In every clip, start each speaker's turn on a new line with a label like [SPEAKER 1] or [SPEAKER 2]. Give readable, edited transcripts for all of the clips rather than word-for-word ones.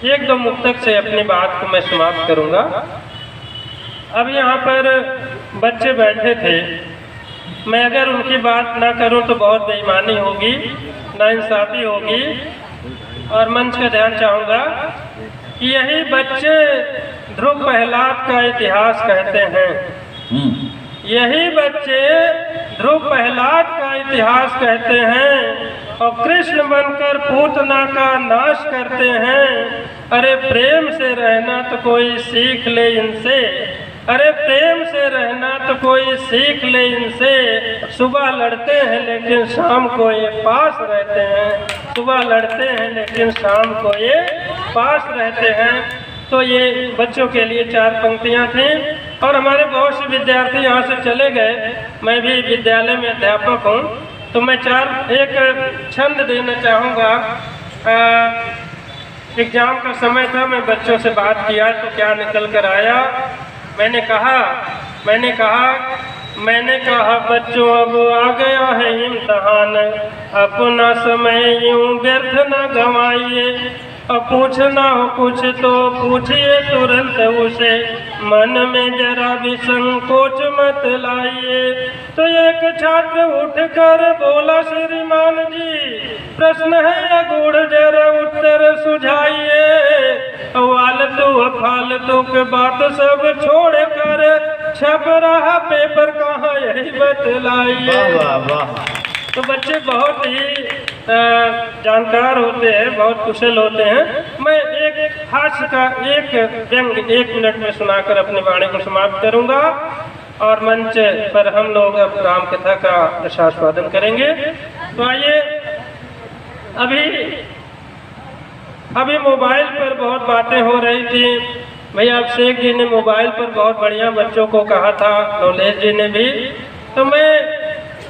[SPEAKER 1] एक दो मुक्तक से अपनी बात को मैं समाप्त करूंगा। अब यहाँ पर बच्चे बैठे थे, मैं अगर उनकी बात ना करूं तो बहुत बेईमानी होगी, नाइंसाफ़ी होगी। और मंच का ध्यान चाहूँगा कि यही बच्चे ध्रुव प्रहलाद का इतिहास कहते हैं। यही बच्चे ध्रुव प्रहलाद का इतिहास कहते हैं और कृष्ण बनकर पूतना का नाश करते हैं। अरे प्रेम से रहना तो कोई सीख ले इनसे, अरे प्रेम से रहना तो कोई सीख ले इनसे। सुबह लड़ते हैं लेकिन शाम को ये पास रहते हैं, सुबह लड़ते हैं लेकिन शाम को ये पास रहते हैं। तो ये बच्चों के लिए 4 पंक्तियाँ थीं और हमारे बहुत से विद्यार्थी यहाँ से चले गए। मैं भी विद्यालय में अध्यापक हूँ, तो मैं एक छंद देना चाहूँगा। एग्ज़ाम का समय था, मैं बच्चों से बात किया तो क्या निकल कर आया। मैंने कहा बच्चों अब आ गया है इम्तहान, अपना समय यूं व्यर्थ न गंवाइए। अब पूछना हो कुछ तो पूछिए तुरंत उसे, मन में जरा भी संकोच मत लाइए। तो एक छात्र उठकर बोला श्रीमान जी, प्रश्न है अगूढ़ जरा उत्तर सुझाइए। फालतू के बात सब छोड़ कर छप रहा पेपर कहाँ यही बतलाइए। तो बच्चे बहुत ही जानकार होते हैं, बहुत कुशल होते हैं। मैं एक हास्य का एक व्यंग 1 मिनट में सुनाकर अपनी वाणी को समाप्त करूंगा और मंच पर हम लोग अब राम कथा का रसास्वादन करेंगे। तो आइए, अभी मोबाइल पर बहुत बातें हो रही थी। भैया अभिषेक जी ने मोबाइल पर बहुत बढ़िया बच्चों को कहा था, नॉलेज जी ने भी। तो मैं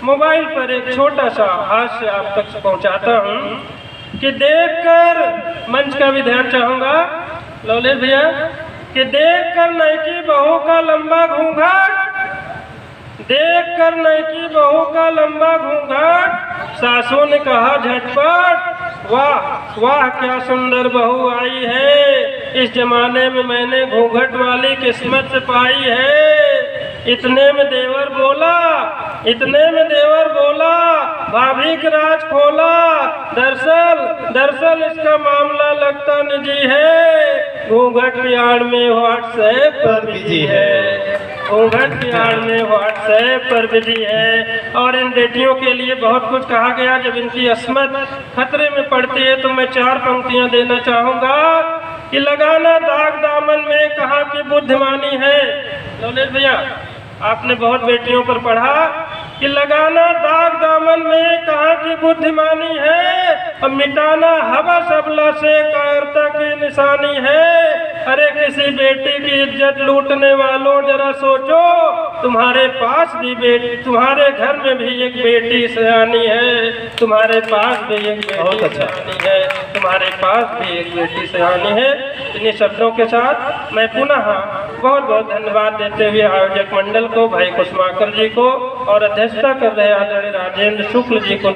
[SPEAKER 1] मोबाइल पर एक छोटा सा हास्य आप तक पहुंचाता हूं कि देखकर, मंच का भी ध्यान चाहूंगा लौलेश भैया, कि देखकर नैकी बहू का लंबा घूंघट, देखकर नैकी बहू का लंबा घूंघट, सासू ने कहा झटपट, वाह वाह क्या सुंदर बहू आई है, इस जमाने में मैंने घूंघट वाली किस्मत से पाई है। इतने में देवर बोला, भाभी का राज खोला, दरअसल इसका मामला लगता निजी है, घूंघट की आड़ में व्हाट्सएप पर बिजी है, घूंघट की आड़ में व्हाट्सएप पर बिजी है। और इन बेटियों के लिए बहुत कुछ कहा गया। जब इनकी अस्मत खतरे में पड़ती है तो मैं 4 पंक्तियां देना चाहूंगा कि लगाना दाग दामन में कहाँ की बुद्धिमानी है। लौलेश भैया, आपने बहुत बेटियों पर पढ़ा कि लगाना दाग दामन में कहाँ की बुद्धिमानी है, अब मिटाना हवस अबला से कायरता की निशानी है। अरे किसी बेटी की इज्जत लूटने वालों जरा सोचो, तुम्हारे पास भी तुम्हारे घर में भी एक बेटी सयानी है, तुम्हारे पास भी एक बेटी सयानी है, तुम्हारे पास भी एक बेटी सयानी है। इन्हीं शब्दों के साथ मैं पुनः बहुत बहुत धन्यवाद देते हुए आयोजक मंडल को, भाई कुसुमाकर जी को और अध्यक्षता कर रहे आदरणीय राजेंद्र शुक्ल जी को